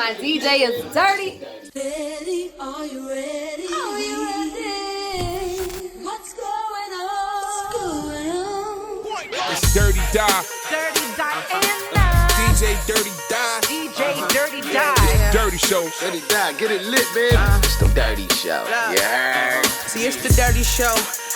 My DJ is dirty. Ready? Are you ready? Are you ready? What's going on? It's Dirty Die. Dirty Diana. DJ Dirty Die. DJ Dirty Die. Dirty Show. Dirty Die, get it lit, baby. It's the Dirty Show. Yeah. See, it's the Dirty Show.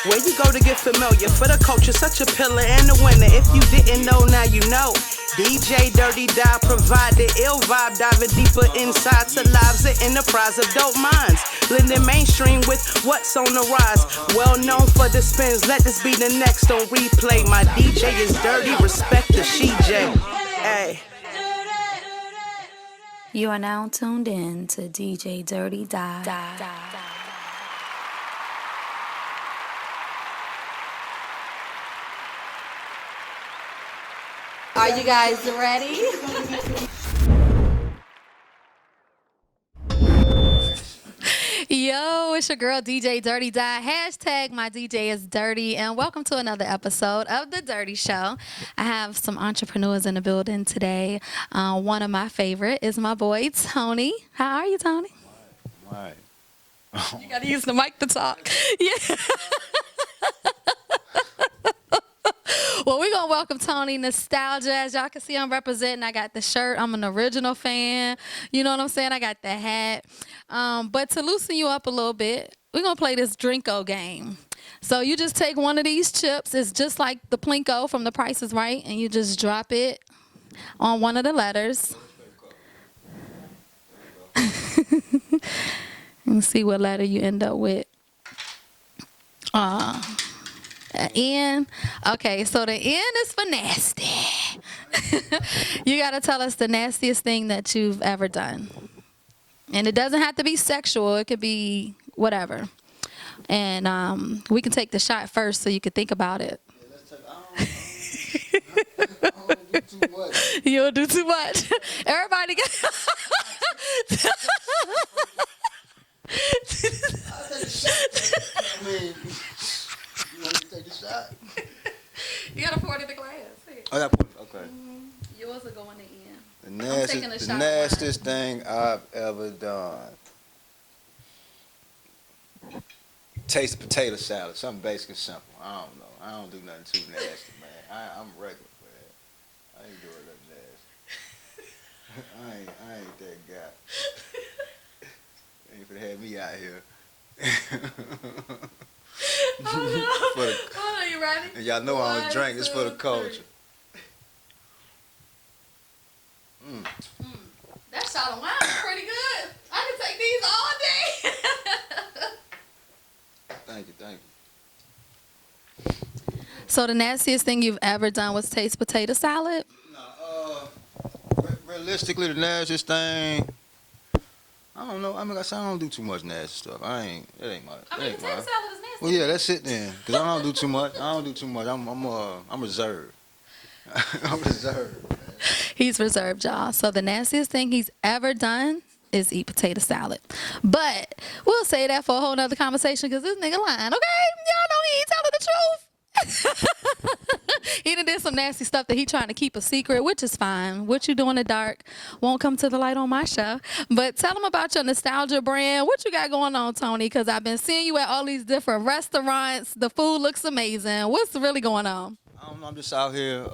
Where you go to get familiar? For the culture, such a pillar and a winner. If you didn't know, now you know. DJ Dirty Die provide the ill vibe, diving deeper inside to lives of enterprise of dope minds. Blending mainstream with what's on the rise. Well known for the spins, let this be the next on replay. My DJ is dirty, respect the CJ. Hey. You are now tuned in to DJ Dirty Die. Are you guys ready? Yo, it's your girl DJ Dirty Die. Hashtag my DJ is dirty. And welcome to another episode of The Dirty Show. I have some entrepreneurs in the building today. One of my favorite is my boy, Tony. How are you, Tony? Right. You got to use the mic to talk. Yeah. Well, we're going to welcome Tony Nostalja. As y'all can see, I'm representing. I got the shirt. I'm an original fan. You know what I'm saying? I got the hat. But to loosen you up a little bit, we're going to play this Drinko game. So you just take one of these chips. It's just like the Plinko from The Price is Right. And you just drop it on one of the letters. And see what letter you end up with. N. Okay, so the N is for nasty. You got to tell us the nastiest thing that you've ever done. And it doesn't have to be sexual. It could be whatever. And we can take the shot first so you can think about it. I don't do too much. You don't do too much. Everybody get... I'll take a shot. I mean, you want me to take a shot? You got to pour it in the glass. Here. Oh, okay. Yours will go in the end. The nastiest thing I've ever done. Taste the potato salad. Something basic and simple. I don't know. I don't do nothing too nasty, man. I'm regular for that. I ain't doing nothing nasty. I ain't that guy. Ain't finna have me out here. Oh, no, you ready? And y'all know I don't drink. It's for the culture. That shot of wine was pretty good. I can take these all day. Thank you. So the nastiest thing you've ever done was taste potato salad? No, realistically, the nastiest thing, I don't know. I mean, I don't do too much nasty stuff. It ain't much. I mean, potato salad is nasty. Well, yeah, that's it then. Cause I don't do too much. I'm reserved. I'm reserved. Man. He's reserved, y'all. So the nastiest thing he's ever done is eat potato salad. But we'll say that for a whole nother conversation because this nigga lying, okay? Y'all know he ain't telling the truth. He done did some nasty stuff that he trying to keep a secret, which is fine. What you do in the dark won't come to the light on my show. But tell them about your Nostalja brand. What you got going on, Tony? Because I've been seeing you at all these different restaurants. The food looks amazing. What's really going on? I don't know. I'm just out here.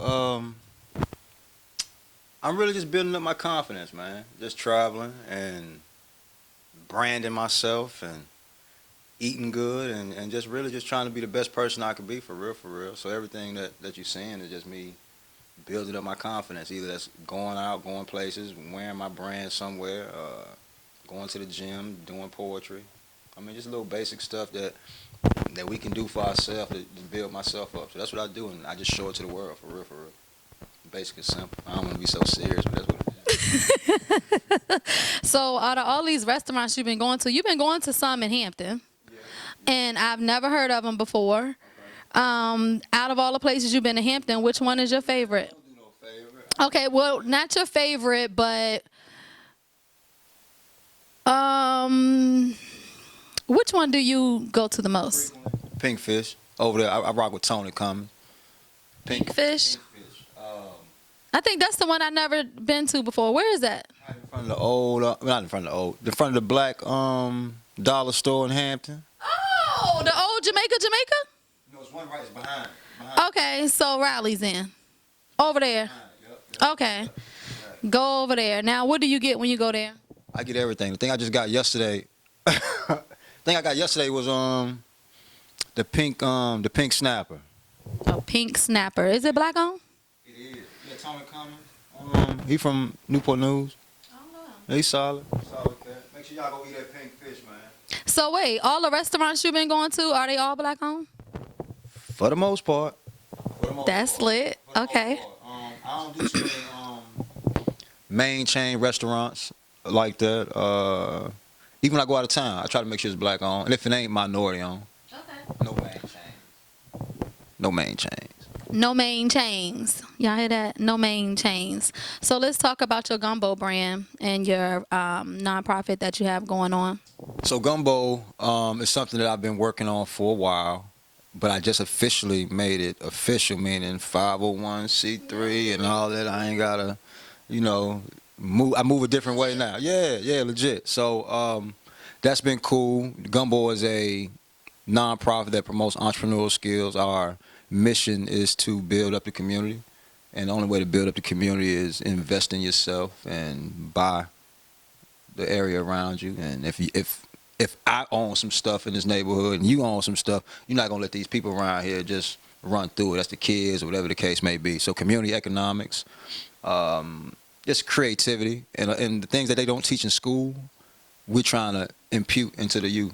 I'm really just building up my confidence, man. Just traveling and branding myself and eating good and just really just trying to be the best person I could be for real. So everything that you're seeing is just me building up my confidence. Either that's going out, going places, wearing my brand somewhere, going to the gym, doing poetry. I mean, just little basic stuff that we can do for ourselves to build myself up. So that's what I do, and I just show it to the world for real. Basic and simple. I don't want to be so serious, but that's what it is. So out of all these restaurants you've been going to some in Hampton. And I've never heard of them before. Okay. Out of all the places you've been in Hampton, which one is your favorite? I don't do no favorite. Okay, well, not your favorite, but which one do you go to the most? Pinkfish. Over there, I rock with Tony coming. Pinkfish? I think that's the one I've never been to before. Where is that? Hyden front of the old, not in front of the old, the front of the black dollar store in Hampton. Oh, the old Jamaica? No, it's one right it's behind. Okay, so Riley's in. Over there. Okay. Go over there. Now, what do you get when you go there? I get everything. The thing I just got yesterday, was the pink snapper. A pink snapper. Is it black on? It is. Yeah, Tony McCraven. He from Newport News. I don't know. Yeah, he's solid. Solid cat. Make sure y'all go eat that pink fish, man. So wait, all the restaurants you've been going to, are they all black on? For the most part. That's lit. Okay. I don't do too many main chain restaurants like that. Even when I go out of town, I try to make sure it's black on. And if it ain't, minority on. Okay. No main chains. No main chains. No main chains. Y'all hear that? No main chains. So let's talk about your Gumbo brand and your nonprofit that you have going on. So Gumbo is something that I've been working on for a while, but I just officially made it official, meaning 501c3 and all that. I ain't gotta, move. I move a different way now. Yeah, legit. So that's been cool. Gumbo is a nonprofit that promotes entrepreneurial skills. Our mission is to build up the community, and the only way to build up the community is invest in yourself and buy the area around you. And if I own some stuff in this neighborhood and you own some stuff, you're not gonna let these people around here just run through it. That's the kids or whatever the case may be. So community economics, just creativity, and the things that they don't teach in school, we're trying to impute into the youth.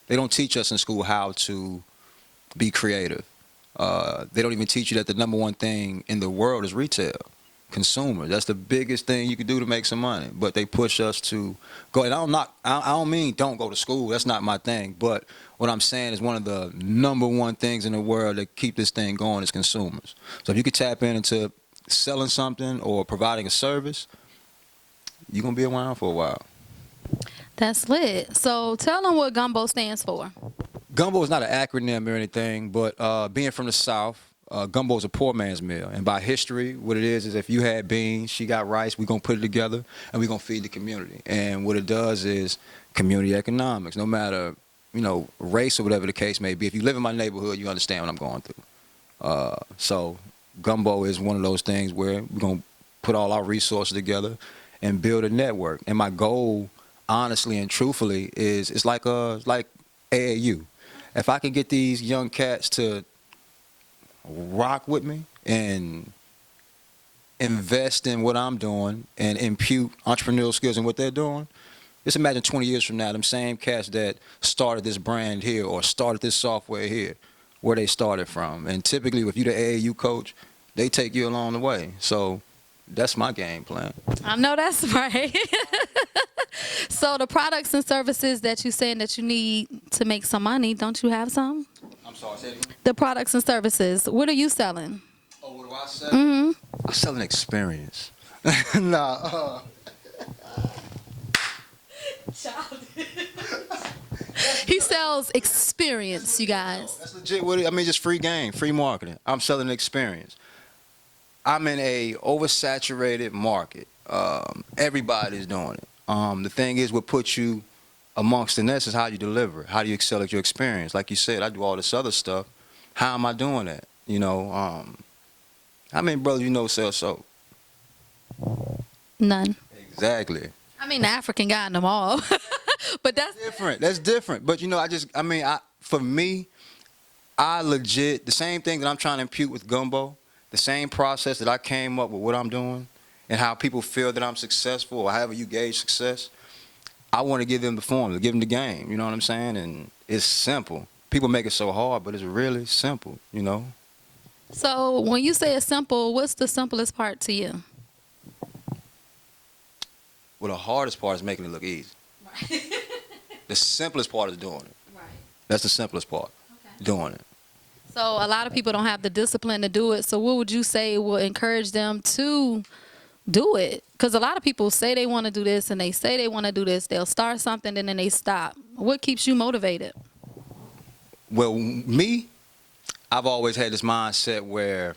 They don't teach us in school how to be creative. They don't even teach you that the number one thing in the world is retail. Consumers. That's the biggest thing you can do to make some money. But they push us to go. And I don't mean don't go to school. That's not my thing. But what I'm saying is one of the number one things in the world that keep this thing going is consumers. So if you could tap into selling something or providing a service, you're going to be around for a while. That's lit. So tell them what Gumbo stands for. Gumbo is not an acronym or anything, but being from the South, gumbo is a poor man's meal. And by history, what it is if you had beans, she got rice, we're going to put it together, and we're going to feed the community. And what it does is community economics. No matter, race or whatever the case may be, if you live in my neighborhood, you understand what I'm going through. So Gumbo is one of those things where we're going to put all our resources together and build a network. And my goal, honestly and truthfully, is it's like AAU. If I can get these young cats to rock with me and invest in what I'm doing and impute entrepreneurial skills in what they're doing, just imagine 20 years from now, them same cats that started this brand here or started this software here, where they started from. And typically, if you're the AAU coach, they take you along the way. So that's my game plan. I know that's right. So the products and services that you're saying that you need to make some money, don't you have some? I'm sorry, say it again? The products and services. What are you selling? Oh, what do I sell? Mm-hmm. I sell an experience. He sells experience, you guys. That's legit. Just free game, free marketing. I'm selling an experience. I'm in a oversaturated market. Everybody's doing it. The thing is, what puts you amongst the nest is how you deliver it. How do you excel at your experience? Like you said, I do all this other stuff. How am I doing that? How many brothers sell soap? None. Exactly. The African got them all. But that's different. That's different. But for me, I legit, the same thing that I'm trying to impute with Gumbo, the same process that I came up with what I'm doing and how people feel that I'm successful or however you gauge success, I want to give them the formula, give them the game, you know what I'm saying? And it's simple. People make it so hard, but it's really simple, So when you say it's simple, what's the simplest part to you? Well, the hardest part is making it look easy. Right. The simplest part is doing it. Right. That's the simplest part, doing it. So a lot of people don't have the discipline to do it. So what would you say will encourage them to do it? Because a lot of people say they want to do this and they say they want to do this. They'll start something and then they stop. What keeps you motivated? Well, me, I've always had this mindset where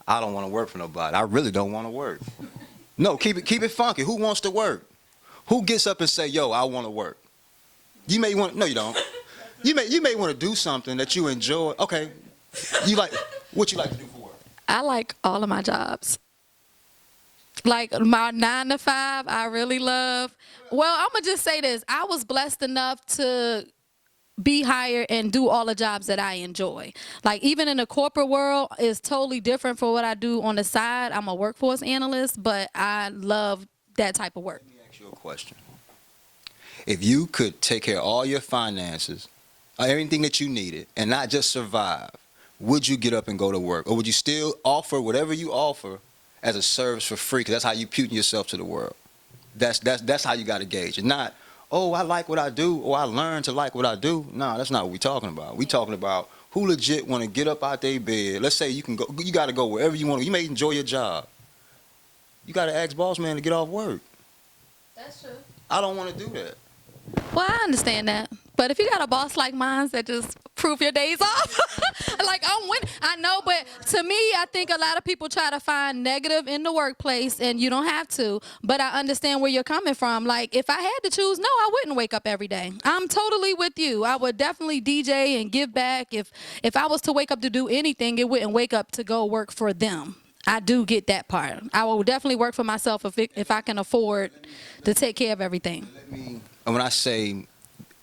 I don't want to work for nobody. I really don't want to work. No, keep it funky. Who wants to work? Who gets up and say, "Yo, I want to work"? You may want. No, you don't. You may want to do something that you enjoy. Okay, what you like to do for work? I like all of my jobs. Like my 9 to 5, I really love. Well, I'm gonna just say this: I was blessed enough to be hired and do all the jobs that I enjoy. Like even in the corporate world, it's totally different from what I do on the side. I'm a workforce analyst, but I love that type of work. Let me ask you a question. If you could take care of all your finances, everything that you needed, and not just survive, would you get up and go to work? Or would you still offer whatever you offer as a service for free? Because that's how you puting yourself to the world. That's how you got to gauge it. Not, oh, I like what I do, or I learned to like what I do. No, that's not what we're talking about. We're talking about who legit want to get up out their bed. Let's say you got to go wherever you want. You may enjoy your job. You got to ask boss man to get off work. That's true. I don't want to do that. Well, I understand that. But if you got a boss like mine that just prove your days off, like I'm winning. I know, but to me, I think a lot of people try to find negative in the workplace, and you don't have to. But I understand where you're coming from. Like if I had to choose, no, I wouldn't wake up every day. I'm totally with you. I would definitely DJ and give back. If I was to wake up to do anything, it wouldn't wake up to go work for them. I do get that part. I will definitely work for myself if I can afford to take care of everything. When I say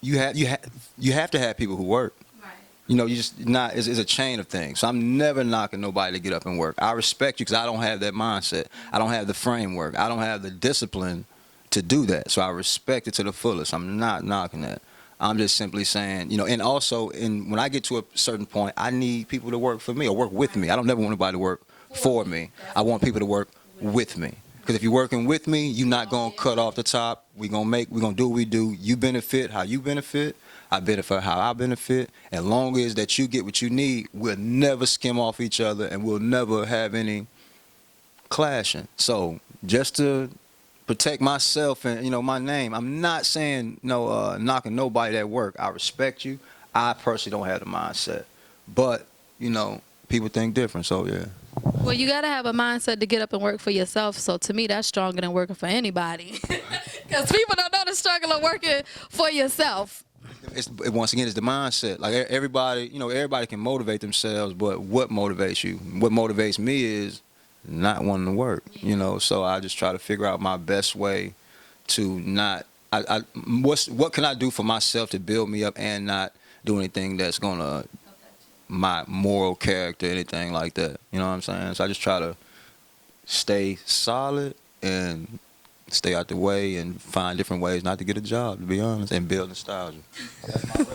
you have to have people who work. Right. You know, you just not. It's a chain of things. So I'm never knocking nobody to get up and work. I respect you because I don't have that mindset. I don't have the framework. I don't have the discipline to do that. So I respect it to the fullest. I'm not knocking that. I'm just simply saying, you know, and also when I get to a certain point, I need people to work for me or work with me. I don't never want anybody to work for me. I want people to work with me. Because if you're working with me, you're not going to cut off the top. We're going to do what we do. You benefit how you benefit. I benefit how I benefit. As long as that you get what you need, we'll never skim off each other and we'll never have any clashing. So just to protect myself and, you know, my name, I'm not saying knocking nobody at work. I respect you. I personally don't have the mindset. But, you know, people think different, so yeah. Well, you got to have a mindset to get up and work for yourself. So to me, that's stronger than working for anybody. Because people don't know the struggle of working for yourself. Once again, it's the mindset. Like everybody can motivate themselves, but what motivates you? What motivates me is not wanting to work, you know. So I just try to figure out my best way to not. What can I do for myself to build me up and not do anything that's gonna my moral character, anything like that. You know what I'm saying? So I just try to stay solid and stay out the way and find different ways not to get a job, to be honest, and build nostalgia.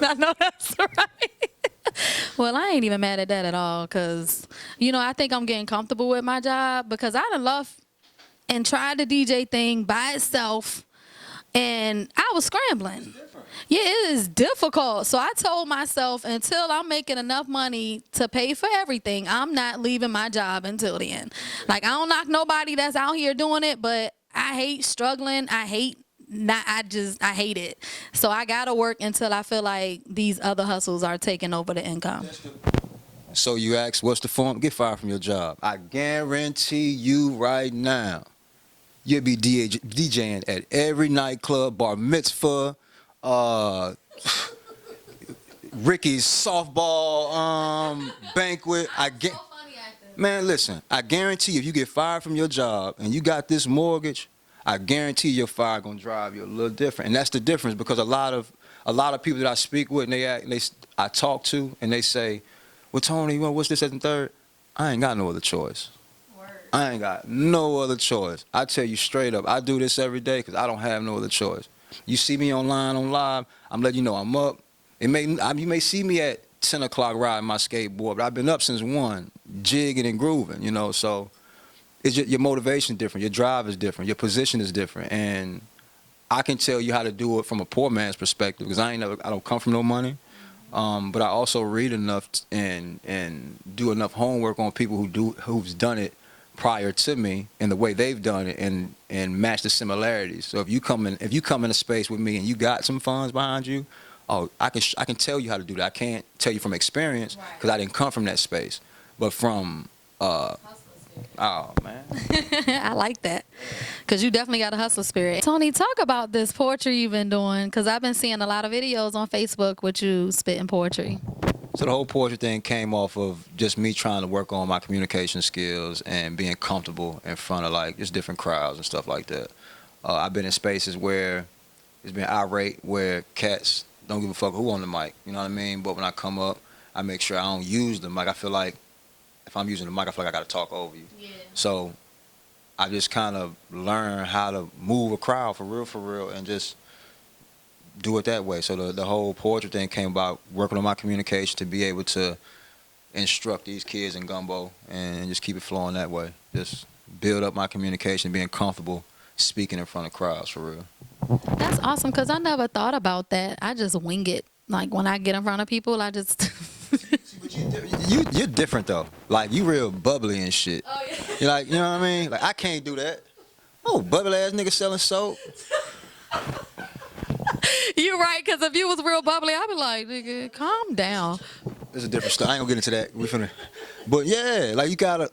I know that's right. Well, I ain't even mad at that at all because, you know, I think I'm getting comfortable with my job because I done left and tried the DJ thing by itself and I was scrambling. Yeah, it is difficult. So I told myself until I'm making enough money to pay for everything, I'm not leaving my job until the end. Like, I don't knock nobody that's out here doing it, but I hate struggling. I hate it. So I got to work until I feel like these other hustles are taking over the income. So you ask, what's the form? Get fired from your job. I guarantee you right now, you'll be DJing at every nightclub, bar mitzvah, Ricky's softball banquet. Man, listen, I guarantee if you get fired from your job and you got this mortgage, I guarantee your fire gonna drive you a little different. And that's the difference because a lot of people that I speak with and I talk to and they say, well, Tony, what's this, that, and third? I ain't got no other choice. I ain't got no other choice. I tell you straight up, I do this every day because I don't have no other choice. You see me online, on live, I'm letting you know I'm up. You may see me at 10 o'clock riding my skateboard, but I've been up since 1, jigging and grooving, you know. So it's just, your motivation is different, your drive is different, your position is different. And I can tell you how to do it from a poor man's perspective because I don't come from no money. But I also read enough and do enough homework on people who's done it prior to me and the way they've done it and match the similarities. So if you come in a space with me and you got some funds behind you, I can tell you how to do that. I can't tell you from experience because I didn't come from that space, but from oh man, I like that. Because you definitely got a hustle spirit. Tony, talk about this poetry you've been doing, because I've been seeing a lot of videos on Facebook with you spitting poetry. So the whole poetry thing came off of just me trying to work on my communication skills and being comfortable in front of like just different crowds and stuff like that. I've been in spaces where it's been irate, where cats don't give a fuck who on the mic, you know what I mean? But when I come up, I make sure I don't use the mic. I feel like if I'm using the mic, I feel like I gotta talk over you. Yeah. So I just kind of learned how to move a crowd for real, and just do it that way. So the whole poetry thing came about working on my communication to be able to instruct these kids in Gumbo and just keep it flowing that way. Just build up my communication, being comfortable speaking in front of crowds for real. That's awesome, because I never thought about that. I just wing it. Like when I get in front of people, I just... You're different though. Like you real bubbly and shit. Oh, yeah. You're like, you know what I mean? Like I can't do that. Oh, bubbly ass nigga selling soap. You're right, because if you was real bubbly, I'd be like, nigga, calm down. It's a different stuff. I ain't gonna get into that. We finna. But yeah, like you gotta.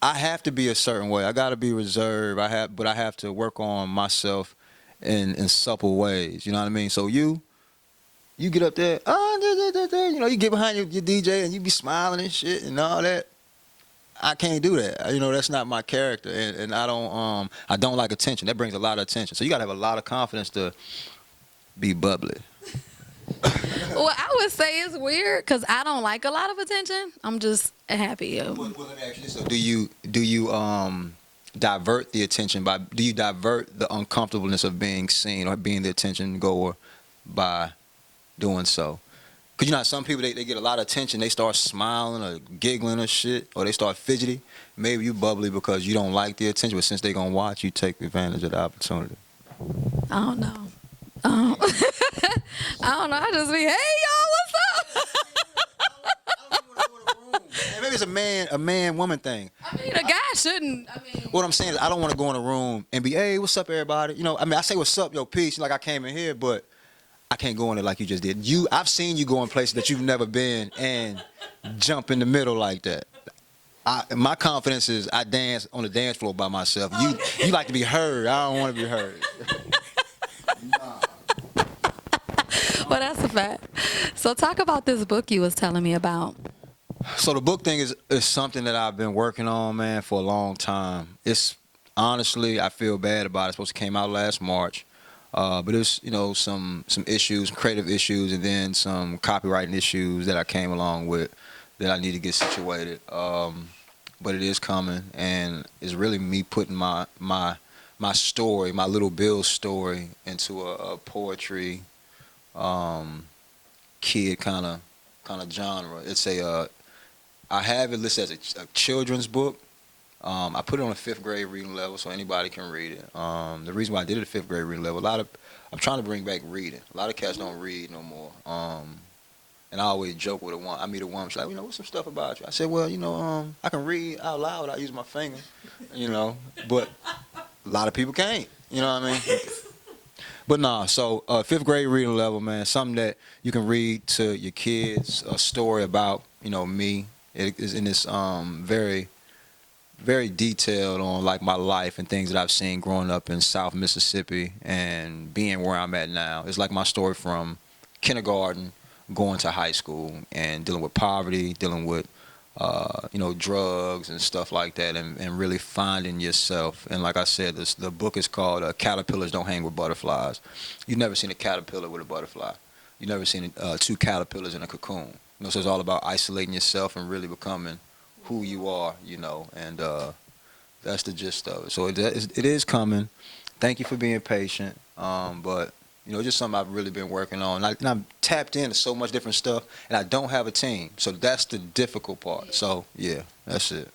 I have to be a certain way. I gotta be reserved. But I have to work on myself in supple ways. You know what I mean? So you get up there, you know, you get behind your DJ and you be smiling and shit and all that. I can't do that. You know, that's not my character, and I don't like attention. That brings a lot of attention. So you gotta have a lot of confidence to be bubbly. Well, I would say it's weird because I don't like a lot of attention. I'm just happy. Well, let me ask you this. So do you divert the attention do you divert the uncomfortableness of being seen or being the attention goer by doing so? Because you know, some people, they get a lot of attention, they start smiling or giggling or shit, or they start fidgety. Maybe you bubbly because you don't like the attention, but since they gonna watch, you take advantage of the opportunity. I don't know. I don't know. I just be, hey, y'all, what's up? Maybe it's a man-woman thing. I mean, a guy shouldn't. What I'm saying is I don't want to go in a room and be, hey, what's up, everybody? You know, I mean, I say what's up, yo, peace, like I came in here, but I can't go in there like you just did. I've seen you go in places that you've never been and jump in the middle like that. My confidence is I dance on the dance floor by myself. You like to be heard. I don't want to be heard. Well, that's a fact. So talk about this book you was telling me about. So the book thing is something that I've been working on, man, for a long time. It's honestly, I feel bad about it. It's supposed to came out last March. But there's, you know, some issues, creative issues, and then some copywriting issues that I came along with that I need to get situated. But it is coming, and it's really me putting my story, my little Bill story, into a poetry kid kind of genre. It's I have it listed as a children's book. I put it on a 5th grade reading level so anybody can read it. The reason why I did it at 5th grade reading level, I'm trying to bring back reading. A lot of cats don't read no more. And I always joke with I meet a woman, she's like, you know, what's some stuff about you? I said, well, you know, I can read out loud without using my finger, you know, but a lot of people can't, you know what I mean? But nah, so 5th grade reading level, man, something that you can read to your kids, a story about, you know, me. It is in this very, very detailed on like my life and things that I've seen growing up in South Mississippi and being where I'm at now. It's like my story from kindergarten going to high school and dealing with poverty, dealing with you know, drugs and stuff like that, and really finding yourself. And like I said, the book is called Caterpillars Don't Hang with Butterflies. You've never seen a caterpillar with a butterfly. You've never seen 2 caterpillars in a cocoon. You know, so it's all about isolating yourself and really becoming who you are, you know, and that's the gist of it. So it is coming. Thank you for being patient, but you know, just something I've really been working on. And I'm tapped into so much different stuff, and I don't have a team. So that's the difficult part. So, yeah, that's it.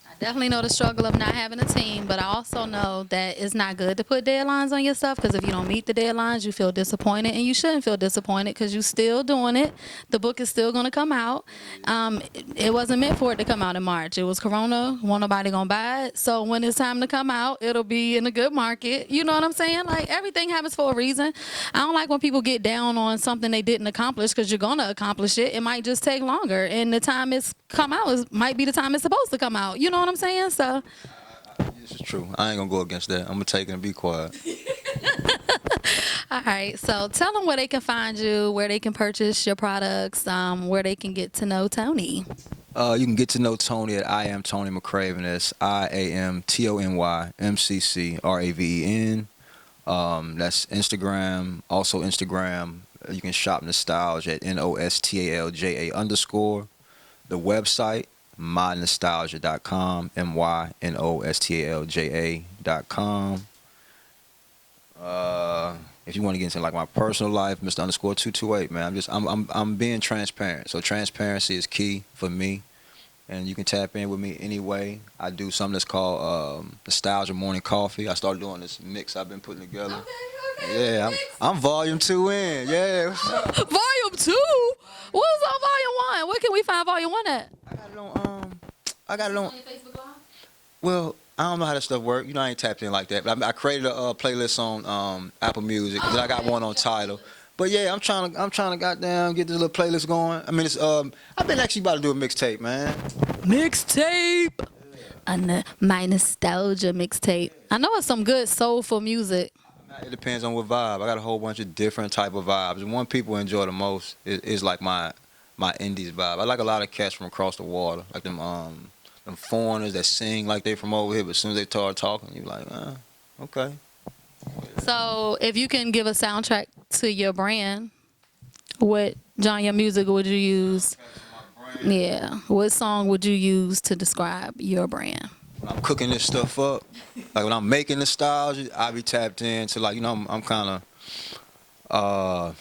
I definitely know the struggle of not having a team, but I also know that it's not good to put deadlines on your stuff, because if you don't meet the deadlines, you feel disappointed, and you shouldn't feel disappointed because you're still doing it. The book is still going to come out. It wasn't meant for it to come out in March. It was Corona. Won't nobody going to buy it. So when it's time to come out, it'll be in a good market. You know what I'm saying? Like, everything happens for a reason. I don't like when people get down on something they didn't accomplish, because you're going to accomplish it. It might just take longer, and the time it's come out might be the time it's supposed to come out. You know what I'm saying? So This is true. I ain't gonna go against that. I'm gonna take it and be quiet. All right. So tell them where they can find you, where they can purchase your products, where they can get to know Tony. You can get to know Tony at I am Tony McCraven. That's IAMTONYMCCRAVEN. That's Instagram. Also Instagram. You can shop Nostalja at NOSTALJA_. The website mynostalja.com. MYNOSTALJA.com. If you want to get into like my personal life, Mr_228, man. I'm being transparent. So transparency is key for me. And you can tap in with me anyway. I do something that's called Nostalja Morning Coffee. I started doing this mix I've been putting together. Okay. Yeah, I'm volume 2 in. Yeah. Volume 2? What's on volume 1? Where can we find volume 1 at? I got it on. your Facebook Live? Well, I don't know how that stuff works. You know, I ain't tapped in like that. But I created a playlist on Apple Music. And then I got one on Tidal. But yeah, I'm trying to goddamn get this little playlist going. I mean, it's I've been actually about to do a mixtape, man. Mixtape. My Nostalja mixtape. I know it's some good soulful music. It depends on what vibe. I got a whole bunch of different type of vibes. The one people enjoy the most is like my indies vibe. I like a lot of cats from across the water, like them foreigners that sing like they from over here, but as soon as they start talking, you're like, okay. So if you can give a soundtrack to your brand, what genre of music would you use? Yeah. What song would you use to describe your brand? When I'm cooking this stuff up, like when I'm making Nostalja, I be tapped into like, you know, I'm kind of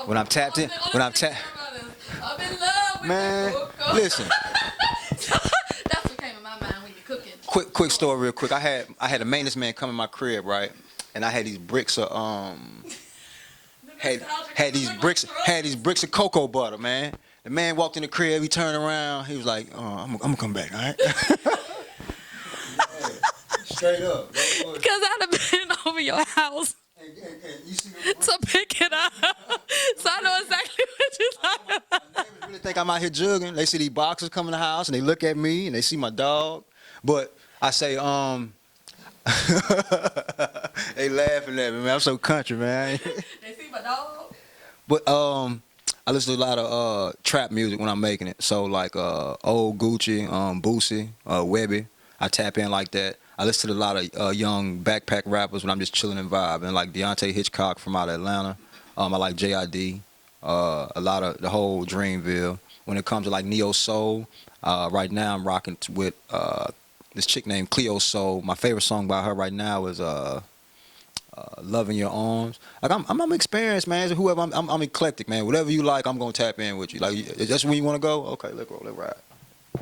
when I'm tapped in, I'm in love with man, listen. That's what came in my mind when you're cooking. Quick story real quick. I had a maintenance man come in my crib, right? And I had these bricks of had these bricks of cocoa butter, man. The man walked in the crib, he turned around, he was like, I'm gonna come back, all right? Straight up. Because I'd have been over your house to pick it up. So I know exactly what you're talking about. My neighbors really think I'm out here jugging. They see these boxers come in the house and they look at me and they see my dog. But I say, they laughing at me, man. I'm so country, man. They see my dog. But I listen to a lot of trap music when I'm making it. So like old Gucci, Boosie, Webby. I tap in like that. I listen to a lot of young backpack rappers when I'm just chilling and vibing, like Deontay Hitchcock from out of Atlanta. I like JID. A lot of the whole Dreamville. When it comes to like neo soul, right now I'm rocking with this chick named Cleo Soul. My favorite song by her right now is "Love in Your Arms." Like I'm experienced, man. So whoever I'm eclectic, man. Whatever you like, I'm gonna tap in with you. Like that's when you want to go. Okay, let's go, let's ride.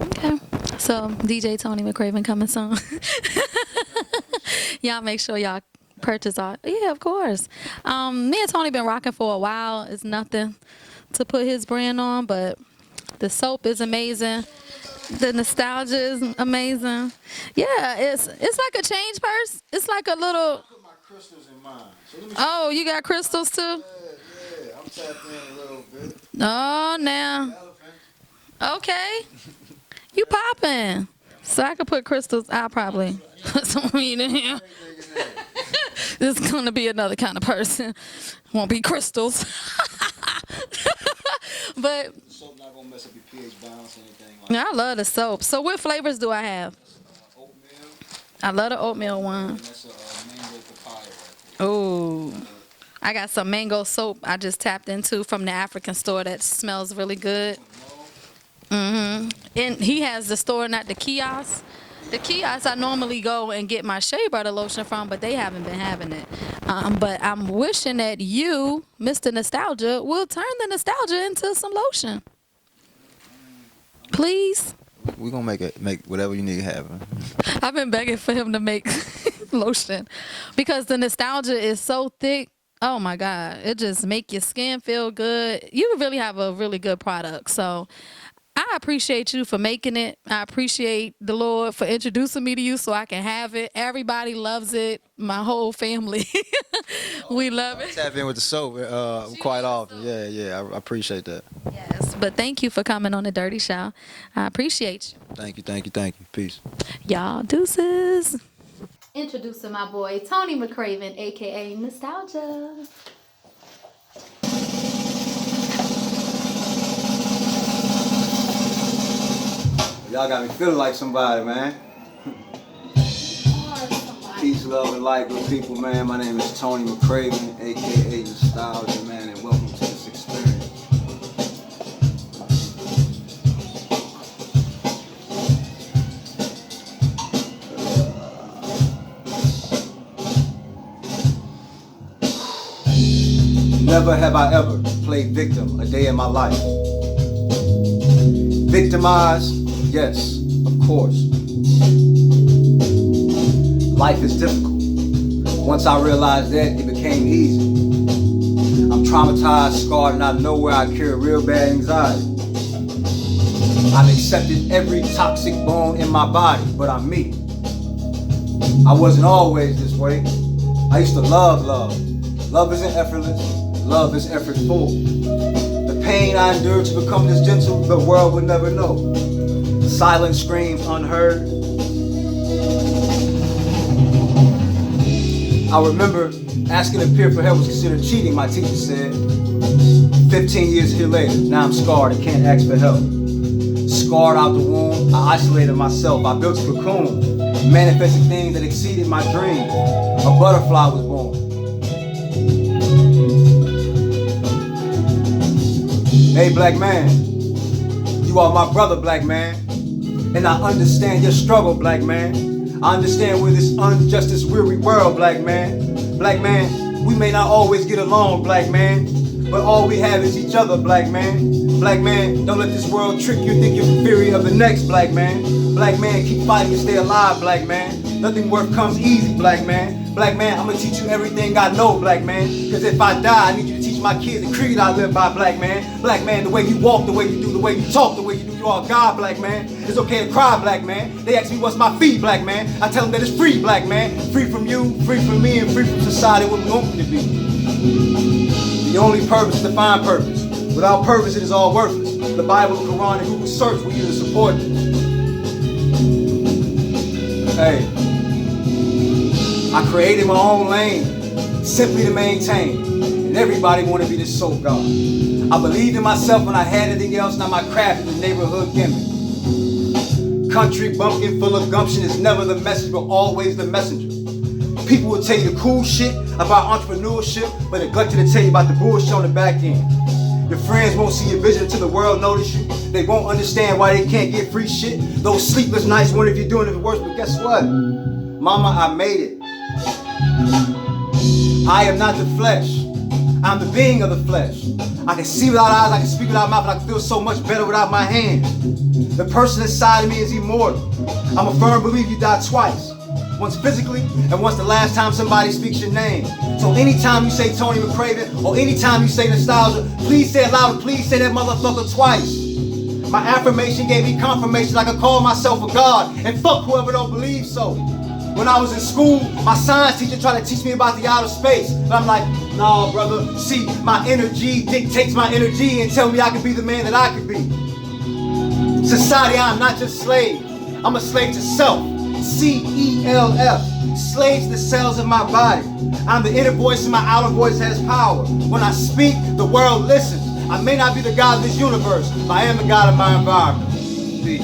Okay. So DJ Tony McCraven coming soon. Y'all make sure y'all purchase our. Yeah, of course. Me and Tony been rocking for a while. It's nothing to put his brand on, but the soap is amazing. The Nostalja is amazing. Yeah, it's like a change purse. It's like a little. I put my crystals in mine. So let me Oh, you got crystals too? yeah, I'm tapped in a little bit. Oh, now. Okay. You popping. So I could put crystals. I'll probably put some weed in here. This is going to be another kind of person. Won't be crystals. But Soap not gonna mess up your pH balance or anything like I love the soap. So what flavors do I have? oatmeal. I love the oatmeal one. And that's a mango papaya right there. Oh, I got some mango soap I just tapped into from the African store that smells really good. And he has the store, not the kiosk. The kiosk I normally go and get my shea butter lotion from, but they haven't been having it. But I'm wishing that you, Mr. Nostalja, will turn the Nostalja into some lotion. Please. We're gonna make whatever you need happen. I've been begging for him to make lotion because the Nostalja is so thick. Oh my God. It just make your skin feel good. You really have a really good product. So I appreciate you for making it. I appreciate the Lord for introducing me to you so I can have it. Everybody loves it. My whole family. We love it. Tap in with the soap quite often. Yeah, I appreciate that. Yes, but thank you for coming on the Dirty Show. I appreciate you. Thank you. Peace. Y'all, deuces. Introducing my boy, Tony McCraven, a.k.a. Nostalja. Y'all got me feeling like somebody, man. Peace, love, and light, good people, man. My name is Tony McCraven, a.k.a. Nostalja, man, and welcome to this experience. Never have I ever played victim a day in my life. Victimized, yes, of course. Life is difficult. Once I realized that, it became easy. I'm traumatized, scarred, and I know where I carry real bad anxiety. I've accepted every toxic bone in my body, but I'm me. I wasn't always this way. I used to love love. Love isn't effortless. Love is effortful. The pain I endured to become this gentle, the world would never know. Silent screams unheard. I remember asking a peer for help was considered cheating, my teacher said. 15 years here later, now I'm scarred and can't ask for help. Scarred out the womb, I isolated myself. I built a cocoon, manifested things that exceeded my dreams. A butterfly was born. Hey, black man, you are my brother, black man, and I understand your struggle, black man. I understand we're this injustice weary world, black man. Black man, we may not always get along, black man, but all we have is each other, black man. Black man, don't let this world trick you, think you're inferior of the next, black man. Black man, keep fighting to stay alive, black man. Nothing worth comes easy, black man. Black man, I'm gonna teach you everything I know, black man. Cause if I die, I need you to teach my kids the creed I live by, black man. Black man, the way you walk, the way you do, the way you talk, the way you do, you are God, black man. It's okay to cry, black man. They ask me what's my fee, black man. I tell them that it's free, black man. Free from you, free from me, and free from society, what we want me to be. The only purpose is to find purpose. Without purpose, it is all worthless. The Bible, the Quran, and Google search will use to support this. Hey. I created my own lane, simply to maintain, and everybody want to be this soap god. I believed in myself when I had anything else, now my craft is the neighborhood gimmick. Country bumpkin full of gumption is never the message, but always the messenger. People will tell you the cool shit about entrepreneurship, but neglected to tell you about the bullshit on the back end. Your friends won't see your vision until the world notice you. They won't understand why they can't get free shit. Those sleepless nights wonder if you're doing it worse, but guess what? Mama, I made it. I am not the flesh. I'm the being of the flesh. I can see without eyes, I can speak without mouth, and I can feel so much better without my hands. The person inside of me is immortal. I'm a firm believer you die twice. Once physically, and once the last time somebody speaks your name. So anytime you say Tony McCraven, or anytime you say Nostalja, please say it loud, please say that motherfucker twice. My affirmation gave me confirmation I could call myself a god, and fuck whoever don't believe so. When I was in school, my science teacher tried to teach me about the outer space. But I'm like, nah, brother, see, my energy dictates my energy and tell me I can be the man that I can be. Society, I'm not just slave. I'm a slave to self. C-E-L-F. Slave to the cells of my body. I'm the inner voice and my outer voice has power. When I speak, the world listens. I may not be the God of this universe, but I am the God of my environment. Peace.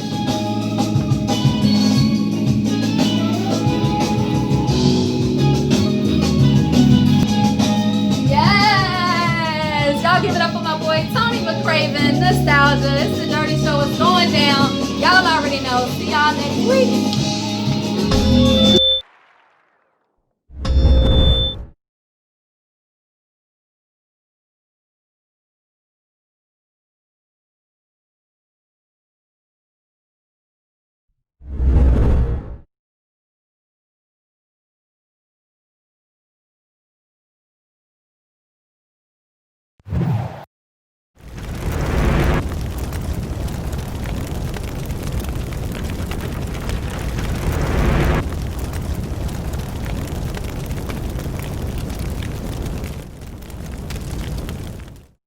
Y'all give it up for my boy Tony McCraven, Nostalja. It's the Dirty Show. It's going down. Y'all already know. See y'all next week.